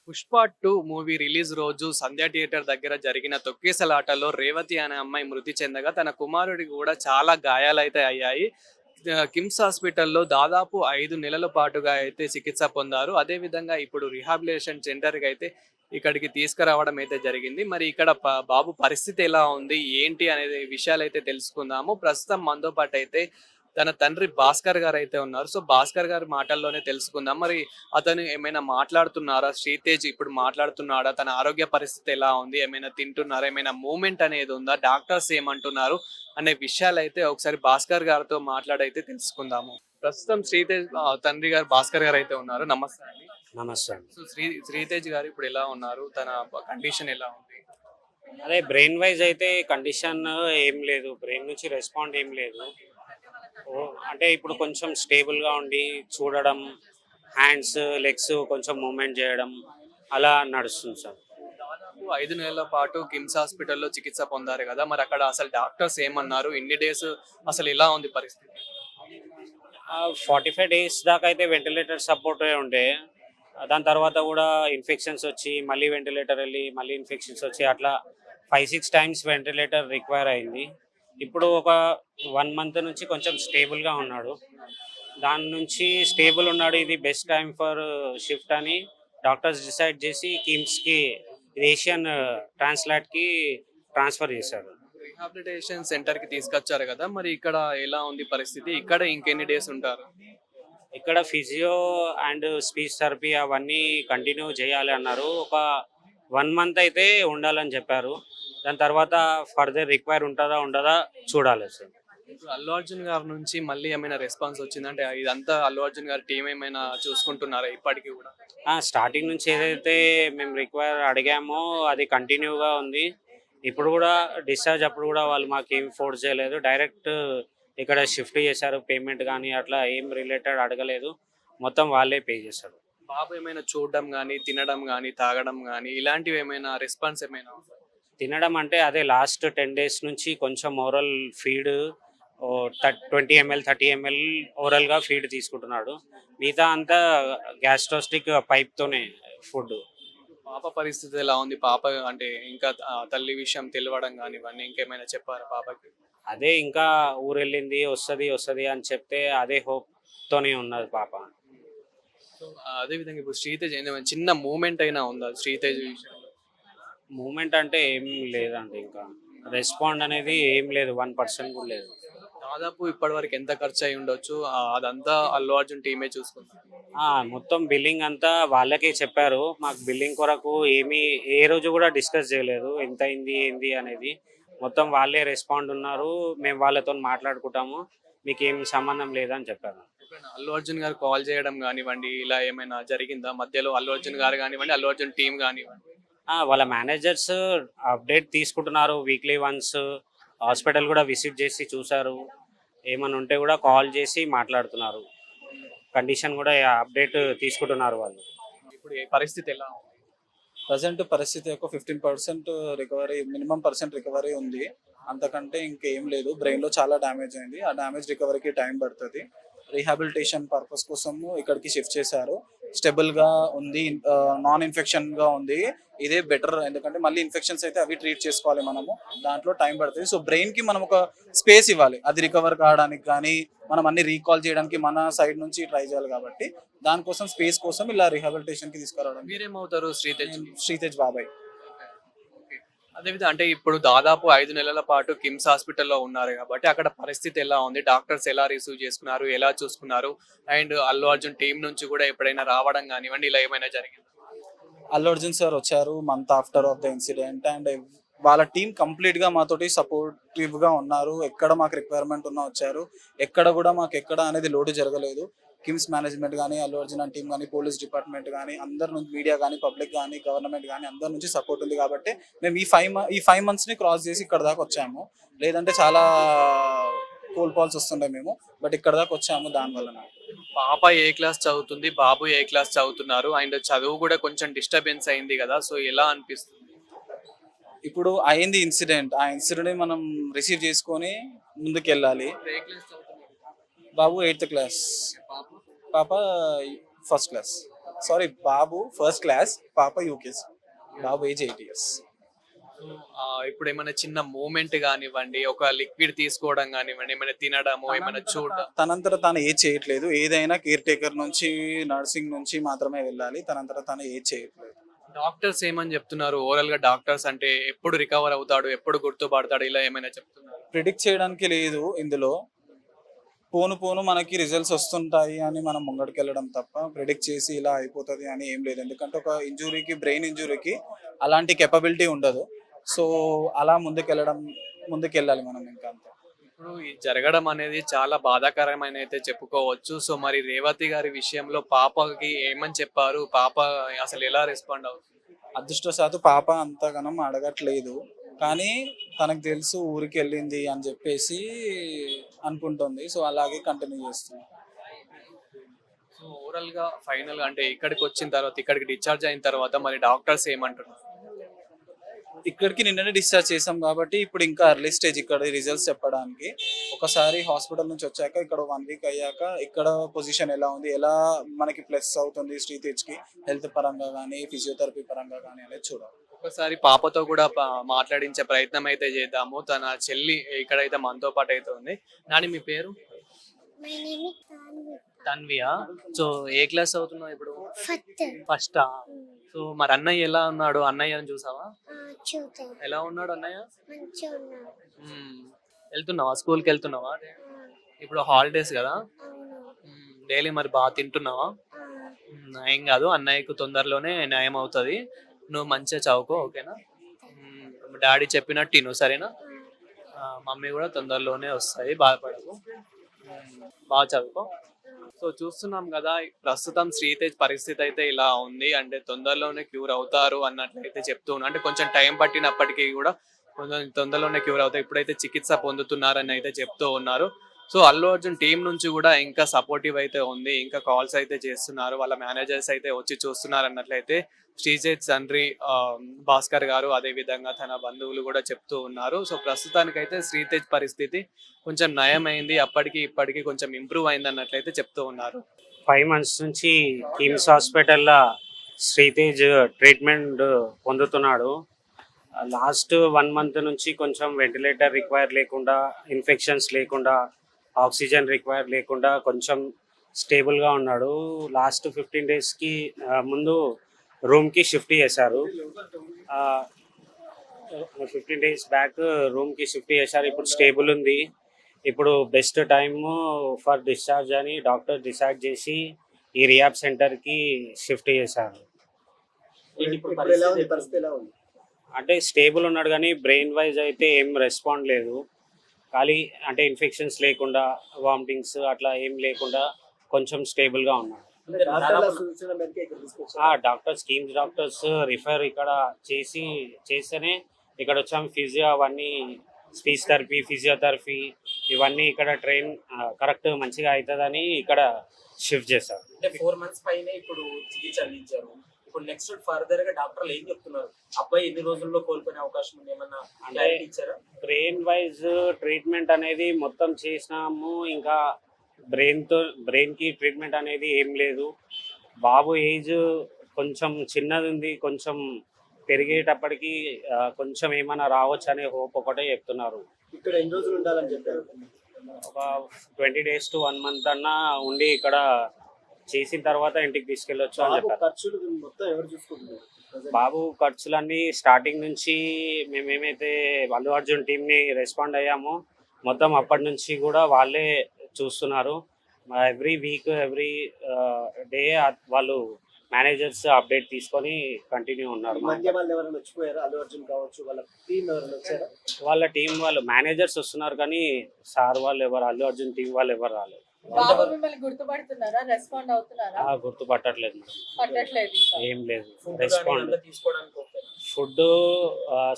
'Pushpa 2' movie release రోజు సంధ్య theatre దగ్గర జరిగిన తొక్కేసలాటలో రేవతి అనే అమ్మాయి మృతి చెందగా, తన కుమారుడికి కూడా చాలా గాయాలైతే అయ్యాయి. కిమ్స్ హాస్పిటల్‌లో దాదాపు 5 నెలల పాటుగా అయితే చికిత్స పొందారు. అదే విధంగా ఇప్పుడు రిహాబిలిటేషన్ సెంటర్‌కైతే ఇక్కడికి తీసుకురావడం అయితే జరిగింది. మరి ఇక్కడ బాబు పరిస్థితి ఎలా ఉంది? ఏంటి అనేది విషయాలైతే తెలుసుకుందాము. ప్రస్తుతం మనతో పాటైతే తన తండ్రి భాస్కర్ గారైతే ఉన్నారు. సో, భాస్కర్ గారి మాటల్లోనే తెలుసుకుందాం. మరి అతను ఏమైనా మాట్లాడుతున్నారా? శ్రీతేజ్ ఇప్పుడు మాట్లాడుతున్నాడా? తన ఆరోగ్య పరిస్థితి ఎలా ఉంది? ఏమైనా తింటున్నారా? ఏమైనా మూవ్‌మెంట్ అనేది ఉందా? డాక్టర్స్ ఏమంటున్నారు? అనే విషయాలైతే ఒకసారి భాస్కర్ గారితో మాట్లాడైతే తెలుసుకుందాము. ప్రస్తుతం శ్రీతేజ్ తండ్రి గారు భాస్కర్ గారైతే ఉన్నారు. నమస్తే అండి. నమస్తే అండి. సో, శ్రీతేజ్ గారు ఇప్పుడు ఎలా ఉన్నారు? తన కండిషన్ ఎలా ఉంది? అదే బ్రెయిన్ వైజ్ అయితే కండిషన్ ఏం లేదు. బ్రెయిన్ నుంచి రెస్పాండ్ ఏం లేదు. అంటే ఇప్పుడు కొంచెం స్టేబుల్‌గా ఉండి చూడడం, హ్యాండ్స్, లెగ్స్ కొంచెం మూవ్‌మెంట్ చేయడం అలా నడుస్తుంది సార్. దాదాపు 5 నెలల పాటు కిమ్స్ హాస్పిటల్‌లో చికిత్స పొందారు గదా! మరక్కడ అసలు డాక్టర్స్ ఏమన్నారు? ఇన్ని డేస్ అసలు ఎలా ఉంది పరిస్థితి? 45 డేస్ దాకా అయితే వెంటిలేటర్ సపోర్టే ఉండే. దాని తర్వాత కూడా ఇన్ఫెక్షన్స్ వచ్చి, మళ్ళీ వెంటిలేటర్ ఎళ్లి, మళ్ళీ ఇన్ఫెక్షన్స్ వచ్చి అట్లా 5, 6 టైమ్స్ వెంటిలేటర్ రిక్వైర్ అయింది. ఇప్పుడు ఒక 1 మంత్ నుంచి కొంచెం స్టేబుల్‌గా ఉన్నాడు. దాని నుంచి స్టేబుల్ ఉన్నాడు. ఇది బెస్ట్ టైమ్ ఫర్ షిఫ్ట్ అని డాక్టర్స్ డిసైడ్ చేసి కిమ్స్‌కి ఏషియన్ ట్రాన్స్‌లాట్‌కి ట్రాన్స్‌ఫర్ చేశారు. రిహాబిలిటేషన్ సెంటర్‌కి తీసుకొచ్చారు గదా! మరి ఇక్కడ ఎలా ఉంది పరిస్థితి? ఇక్కడ ఇంకెన్ని డేస్ ఉంటారు? ఇక్కడ ఫిజియో అండ్ స్పీచ్ థెరపీ అవన్నీ కంటిన్యూ చేయాలి అన్నారు. ఒక 1 మంత్ అయితే ఉండాలని చెప్పారు. దాని తర్వాత ఫర్దర్ రిక్వైర్ ఉంటదా? ఉండదా? చూడాలి సార్. ఇప్పుడు 'అల్లు అర్జున్' గారి నుంచి మళ్ళీ ఏమైనా రెస్పాన్స్ వచ్చిందా? అంటే ఇదంతా 'అల్లు అర్జున్' గారి టీమ్ ఏమైనా చూసుకుంటున్నారా ఇప్పటికి గూడా? స్టార్టింగ్ నుంచి ఏదైతే మేము రిక్వైర్ అడిగామో అది కంటిన్యూగా ఉంది. ఇప్పుడు కూడా డిశ్చార్జ్ అప్పుడు కూడా వాళ్ళు మాకేం ఫోర్స్ చేయలేదు. డైరెక్ట్ ఇక్కడ షిఫ్ట్ చేశారు. పేమెంట్ గానీ అట్లా ఏం రిలేటెడ్ అడగలేదు. మొత్తం వాళ్ళే పే చేశారు. బాబు ఏమైనా చూడడం గాని, తినడం గాని, తాగడం గాని ఇలాంటివేమైనా రెస్పాన్స్ ఏమైనా ఉందా? తినడం అంటే అదే లాస్ట్ 10 డేస్ నుంచి కొంచెం ఓరల్ ఫీడ్ 20 ఎంఎల్, 30 ఎంఎల్ ఓరల్‌గా ఫీడ్ తీసుకుంటున్నాడు. మిగతా అంతా గ్యాస్ట్రోస్టిక్ పైప్‌తోనే ఫుడ్. పాప పరిస్థితి ఎలా ఉంది? పాప అంటే ఇంకా తల్లి విషయం తెలవడం గానివ్వండి, ఇంకేమైనా చెప్పారా పాపకి? అదే ఇంకా ఊరెళ్ళింది, వస్తది అని చెప్తే అదే హోప్‌తోనే ఉన్నది పాప. సో, అదే విధంగా ఇప్పుడు 'శ్రీతేజ్' ఏమైనా చిన్న మూవ్‌మెంట్ అయినా ఉందా 'శ్రీతేజ్' విషయంలో? మూవ్‌మెంట్ అంటే ఏం లేదండి ఇంకా. రెస్పాండ్ అనేది ఏం లేదు. 1% కూడా లేదు. దాదాపు ఇప్పటివరకు ఎంత ఖర్చయ్యి ఉండొచ్చు? అదంతా 'అల్లు అర్జున్' టీమే చూసుకుందా? మొత్తం బిల్లింగ్ అంతా వాళ్ళకే చెప్పారు. మాకు బిల్లింగ్ కొరకు ఏ రోజు కూడా డిస్కస్ చేయలేదు. ఎంతయింది, ఏంది అనేది. మొత్తం వాళ్ళే రెస్పాండ్ ఉన్నారు. మేము వాళ్ళతోని మాట్లాడుకుంటాము. మీకేం సంబంధం లేదని చెప్పారు. ఎప్పుడైనా 'అల్లు అర్జున్' గారు కాల్ చేయడం గానివ్వండి, ఇలా ఏమైనా జరిగిందా? మధ్యలో 'అల్లు అర్జున్' గారు గానివ్వండి, 'అల్లు అర్జున్' టీమ్ గానివ్వండి? వాళ్ళ మేనేజర్స్ అప్డేట్ తీసుకుంటున్నారు వీక్లీ వన్స్. హాస్పిటల్ కూడా విజిట్ చేసి చూసారు. ఏమన్నా ఉంటే కూడా కాల్ చేసి మాట్లాడుతున్నారు. కండిషన్ కూడా అప్డేట్ తీసుకుంటున్నారు వాళ్ళు. ఇప్పుడు పరిస్థితి ఎలా ఉంది? ప్రజెంట్ పరిస్థితి ఒక 15% రికవరీ మినిమం పర్సెంట్ రికవరీ ఉంది. అంతకంటే ఇంకేం లేదు. బ్రెయిన్‌లో చాలా డ్యామేజ్ అయింది. ఆ డ్యామేజ్ రికవరీకి టైం పడతది. రీహాబిలిటేషన్ పర్పస్ కోసము ఇక్కడికి షిఫ్ట్ చేశారు. స్టేబుల్‌గా ఉంది. నాన్ ఇన్ఫెక్షన్‌గా ఉంది. ఇదే బెటర్. ఎందుకంటే మళ్ళీ ఇన్ఫెక్షన్స్ అయితే అవి ట్రీట్ చేసుకోవాలి మనము. దాంట్లో టైం పడతది. సో బ్రెయిన్‌కి మనం ఒక స్పేస్ ఇవ్వాలి. అది రికవర్ కావడానికి గానీ, మనం అన్ని రీకాల్ చేయడానికి మన సైడ్ నుంచి ట్రై చేయాలి కాబట్టి, దానికోసం స్పేస్ కోసం ఇలా రీహాబిలిటేషన్‌కి తీసుకురావడం. మీరేమవుతారు 'శ్రీతేజ్'? నేను శ్రీతేజ్ బాబాయ్. ఓకే. అదే విధంగా అంటే ఇప్పుడు దాదాపు 5 నెలల పాటు కిమ్స్ హాస్పిటల్‌లో ఉన్నారు గాబట్టి, అక్కడ పరిస్థితి ఎలా ఉంది? డాక్టర్స్ ఎలా రిసీవ్ చేసుకున్నారు? ఎలా చూసుకున్నారు? అండ్ 'అల్లు అర్జున్' టీమ్ నుంచి గూడా ఎప్పుడైనా రావడం గానివ్వండి, ఇలా ఏమైనా జరిగిందా? అల్లు అర్జున్ సార్ వచ్చారు month after of the incident and వాళ్ళ టీం కంప్లీట్‌గా మాతోటి సపోర్టివ్‌గా ఉన్నారు. ఎక్కడ మాకు రిక్వైర్మెంట్ ఉన్నా వచ్చారు. ఎక్కడ కూడా మాకు ఎక్కడ అనేది లోటు జరగలేదు. కిమ్స్ మేనేజ్మెంట్ గానీ, అల్లు అర్జున్ అండ్ టీమ్ గానీ, పోలీస్ డిపార్ట్మెంట్ గానీ, అందరి నుంచి మీడియా గానీ, పబ్లిక్ గానీ, గవర్నమెంట్ గానీ అందరి నుంచి సపోర్ట్ ఉంది కాబట్టి మేము ఈ 5 మంత్స్‌ని క్రాస్ చేసి ఇక్కడ దాకా వచ్చాము. లేదంటే చాలా కోల్పోవాల్సి వస్తుండే మేము. బట్ ఇక్కడ దాకా వచ్చాము దాని వలన. పాప ఏ క్లాస్ చదువుతుంది? బాబు ఏ క్లాస్ చదువుతున్నారు? అండ్ చదువు గూడా కొంచెం డిస్టర్బెన్స్ అయింది గదా! సో, ఎలా అనిపిస్తుంది? ఇప్పుడు అయింది ఇన్సిడెంట్. ఆ ఇన్సిడెంట్‌ని మనం రిసీవ్ చేసుకొని ముందుకెళ్ళాలి. ఇప్పుడు ఏ క్లాస్ చదువుతున్నారు? బాబు 8థ్ క్లాస్. పాప? పాప ఫస్ట్ క్లాస్. సారీ, బాబు ఫస్ట్ క్లాస్, పాప యూకేజీ. బాబు ఏజ్ 8 years. ఇప్పుడు ఏమైనా చిన్న మూమెంట్ కానివ్వండి, ఒక లిక్విడ్ తీసుకోవడం కానివ్వండి, ఏమైనా తినడము, ఏమైనా చూడడం. తనంతట తాను ఏజ్ చేయట్లేదు. ఏదైనా కేర్ టేకర్ నుంచి, నర్సింగ్ నుంచి మాత్రమే వెళ్ళాలి. తనంతట తాను ఏజ్ చేయట్లేదు. డాక్టర్స్ ఏమని చెప్తున్నారు? ఓవరాల్ గా డాక్టర్స్ అంటే ఎప్పుడు రికవర్ అవుతాడు, ఎప్పుడు గుర్తుపడతాడు, ఇలా ఏమైనా చెప్తున్నారు? ప్రిడిక్ట్ చేయడానికి లేదు ఇందులో. పోను పోను మనకి రిజల్ట్స్ వస్తుంటాయి అని మనం ముంగడికి వెళ్ళడం తప్ప ప్రిడిక్ట్ చేసి ఇలా అయిపోతుంది అని ఏం లేదు. ఎందుకంటే ఒక ఇంజురీకి, బ్రెయిన్ ఇంజురీకి అలాంటి కెపబిలిటీ ఉండదు. సో అలా ముందుకెళ్ళాలి మనం ఇంకా అంతే. ఇప్పుడు ఈ జరగడం అనేది చాలా బాధాకరమైన అయితే చెప్పుకోవచ్చు. సో మరి రేవతి గారి విషయంలో పాపకి ఏమని చెప్పారు? పాప అసలు ఎలా రెస్పాండ్ అవుతుంది? అదృష్టవశాత్తు పాప అంతగానం అడగట్లేదు, కానీ తనకు తెలుసు ఊరికి వెళ్ళింది అని చెప్పేసి అనుకుంటుంది. సో అలాగే కంటిన్యూ చేస్తుంది. సో ఓవరాల్ గా ఫైనల్ గా అంటే ఇక్కడికి వచ్చిన తర్వాత, ఇక్కడికి డిశ్చార్జ్ అయిన తర్వాత మరి డాక్టర్స్ ఏమంటున్నారు? ఇక్కడికి నిన్ననే డిశ్చార్జ్ చేసాం కాబట్టి ఇప్పుడు ఇంకా ఎర్లీ స్టేజ్ ఇక్కడ రిజల్ట్స్ చెప్పడానికి. ఒకసారి హాస్పిటల్ నుంచి వచ్చాక ఇక్కడ 1 week అయ్యాక ఇక్కడ పొజిషన్ ఎలా ఉంది, ఎలా మనకి ప్లస్ అవుతుంది శ్రీతేజ్కి హెల్త్ పరంగా కానీ, ఫిజియోథెరపీ పరంగా కానీ అనేది చూడాలి. ఒకసారి పాపతో కూడా మాట్లాడించే ప్రయత్నం అయితే చేద్దాము. తన చెల్లి ఇక్కడైతే మనతో పాటు అయితే ఉంది. నాని, మీ పేరు? My name is Tanvi. తన్వియా. సో ఏ క్లాస్ అవుతున్నావు ఇప్పుడు? Fatta. ఫస్టా? సో మరి అన్నయ్య ఎలా ఉన్నాడు? అన్నయ్యని చూసావా? Chuta. ఎలా ఉన్నాడు అన్నయ్య? మంచిగా ఉన్నాడు. వెళ్తున్నావా? స్కూల్కి వెళ్తున్నావా? ఇప్పుడు హాలిడేస్ కదా. అవును. డైలీ మరి బాగా తింటున్నావా? ఏం కాదు, అన్నయ్యకు తొందరలోనే న్యాయం అవుతుంది. నువ్వు మంచిగా చదువుకో, ఓకేనా? డాడీ చెప్పినట్టు తిను, సరేనా? మమ్మీ కూడా తొందరలోనే వస్తాయి, బాధపడకు. బాగా చదువుకో. సో చూస్తున్నాం కదా, ప్రస్తుతం శ్రీతేజ్ పరిస్థితి అయితే ఇలా ఉంది. అంటే తొందరలోనే క్యూర్ అవుతారు అన్నట్లయితే చెప్తూ ఉన్నా. అంటే కొంచెం టైం పట్టినప్పటికీ కూడా కొంచెం తొందరలోనే క్యూర్ అవుతాయి. ఇప్పుడైతే చికిత్స పొందుతున్నారని అయితే చెప్తూ ఉన్నారు. సో అల్లు అర్జున్ టీం నుంచి కూడా ఇంకా సపోర్టివ్ అయితే ఉంది. ఇంకా కాల్స్ అయితే చేస్తున్నారు, వాళ్ళ మేనేజర్స్ అయితే వచ్చి చూస్తున్నారు అన్నట్లయితే శ్రీతేజ్ తండ్రి భాస్కర్ గారు, అదే విధంగా తన బంధువులు కూడా చెప్తూ ఉన్నారు. సో ప్రస్తుతానికైతే శ్రీతేజ్ పరిస్థితి కొంచెం నయమైంది, అప్పటికి ఇప్పటికి కొంచెం ఇంప్రూవ్ అయింది అన్నట్లయితే చెప్తూ ఉన్నారు. 5 months నుంచి కిమ్స్ హాస్పిటల్లో శ్రీతేజ్ ట్రీట్మెంట్ పొందుతున్నాడు. లాస్ట్ 1 month నుంచి కొంచెం వెంటిలేటర్ రిక్వైర్ లేకుండా, ఇన్ఫెక్షన్స్ లేకుండా, ఆక్సిజన్ రిక్వైర్ లేకుండా కొంచెం స్టేబుల్గా ఉన్నాడు. లాస్ట్ 15 daysకి ముందు రూమ్కి షిఫ్ట్ చేశారు. 15 days బ్యాక్ రూమ్కి షిఫ్ట్ చేశారు. ఇప్పుడు స్టేబుల్ ఉంది. ఇప్పుడు బెస్ట్ టైమ్ ఫర్ డిశ్చార్జ్ అని డాక్టర్ డిసైడ్ చేసి ఈ రియాబ్ సెంటర్కి షిఫ్ట్ చేశారు. అంటే స్టేబుల్ ఉన్నాడు, కానీ బ్రెయిన్ వైజ్ అయితే ఏం రెస్పాండ్ లేదు. ఖాళీ అంటే ఇన్ఫెక్షన్స్ లేకుండా, వామిటింగ్స్ అట్లా ఏం లేకుండా కొంచెం స్టేబుల్గా ఉన్నాడు. డాక్టర్స్, కీమ్స్ డాక్టర్స్ రిఫర్ ఇక్కడ చేస్తేనే ఇక్కడ వచ్చాము. ఫిజియో అవన్నీ, స్పీచ్ థెరపీ, ఫిజియోథెరపీ ఇవన్నీ ఇక్కడ ట్రైన్ కరెక్ట్ మంచిగా అవుతుందని ఇక్కడ షిఫ్ట్ చేశారు. అంటే 4 months పైన ఇప్పుడు చికిత్స అందించారు. ఇప్పుడు నెక్స్ట్ ఫర్దర్ గా డాక్టర్లు ఏం చెప్తున్నారు? అబ్బాయి ఎన్ని రోజుల్లో కోలుకునే అవకాశం ఉంది, ఏమన్నా అంటే ఇచ్చారా? బ్రెయిన్ వైజ్ ట్రీట్మెంట్ అనేది మొత్తం చేసినాము. ఇంకా బ్రెయిన్కి ట్రీట్మెంట్ అనేది ఏం లేదు. బాబు ఏజ్ కొంచెం చిన్నది ఉంది, కొంచెం పెరిగేటప్పటికి కొంచెం ఏమైనా రావచ్చు అనే హోప్ ఒకటే చెప్తున్నారు. ఇక్కడ ఎన్ని రోజులు ఉండాలని చెప్పారు? ఒక 20 days to 1 month అన్నా ఉండి ఇక్కడ చేసిన తర్వాత ఇంటికి తీసుకెళ్ళొచ్చు అని చెప్పారు. ఖర్చులు మొత్తం ఎవరు చూసుకుంటున్నారు? బాబు ఖర్చులన్నీ స్టార్టింగ్ నుంచి మేమేమైతే అల్లు అర్జున్ టీంని రెస్పాండ్ అయ్యామో మొత్తం అప్పటి నుంచి కూడా వాళ్ళే చూస్తున్నారు. ఎవ్రీ వీక్, ఎవ్రీ డే వాళ్ళు మేనేజర్స్ అప్డేట్ తీసుకొని కంటిన్యూ ఉన్నారు. వాళ్ళ టీం వాళ్ళు మేనేజర్స్ వస్తున్నారు, కానీ సార్ వాళ్ళు ఎవరు, అల్లు అర్జున్ టీం వాళ్ళు ఎవరు రాలేదు. గుర్తుపట్టట్లేదు మేడం, ఏం లేదు respond. Food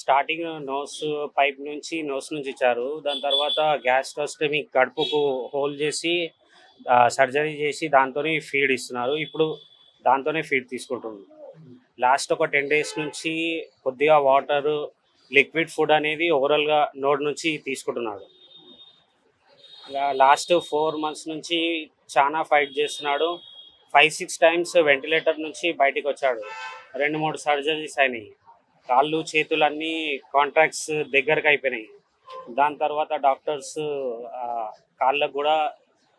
starting nose pipe నుంచి, నోస్ నుంచి ఇచ్చారు. దాని తర్వాత గ్యాస్ట్రోస్టమీ కడుపుకు హోల్ చేసి సర్జరీ చేసి దాంతోనే ఫీడ్ ఇస్తున్నారు. ఇప్పుడు దాంతోనే ఫీడ్ తీసుకుంటున్నారు. లాస్ట్ ఒక 10 days నుంచి కొద్దిగా వాటర్, లిక్విడ్ ఫుడ్ అనేది ఓవరాల్గా నోట్ నుంచి తీసుకుంటున్నాడు. లాస్ట్ 4 months నుంచి చాలా ఫైట్ చేస్తున్నాడు. 5-6 టైమ్స్ వెంటిలేటర్ నుంచి బయటికి వచ్చాడు. 2-3 సర్జరీస్ అయినాయి. కాళ్ళు చేతులన్నీ కాంట్రాక్ట్స్ దగ్గరకు అయిపోయినాయి. దాని తర్వాత డాక్టర్స్ కాళ్ళకు కూడా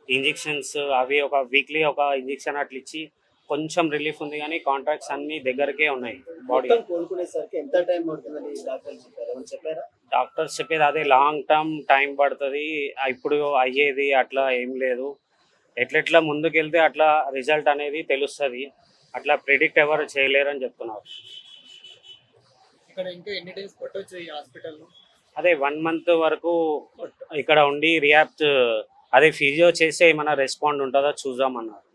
ఇంజెక్షన్స్ అవి ఒక వీక్లీ ఒక ఇంజెక్షన్ అట్లా ఇచ్చి కొంచెం రిలీఫ్ ఉంది, కానీ కాంట్రాక్ట్స్ అన్ని దగ్గరకే ఉన్నాయి బాడీ. మొత్తం కోలుకునేసరికి ఎంత టైం పడుతుందని డాక్టర్లు చెప్పారు, ఏమన్నా చెప్పారా? డాక్టర్స్ చెప్పేది అదే, లాంగ్ టర్మ్ టైం పడుతుంది, ఇప్పుడు అయ్యేది అట్లా ఏం లేదు, ఎట్లెట్లా ముందుకెళ్తే అట్లా రిజల్ట్ అనేది తెలుస్తుంది, అట్లా ప్రిడిక్ట్ ఎవరు చేయలేరని చెప్తున్నారు. ఇక్కడ ఇంకా ఎన్ని డేస్ పట్టొచ్చు ఈ హాస్పిటల్లో? అదే 1 month వరకు ఇక్కడ ఉండి రియాప్ట్ అదే ఫిజియో చేస్తే ఏమైనా రెస్పాండ్ ఉంటుందో చూద్దామన్నారు.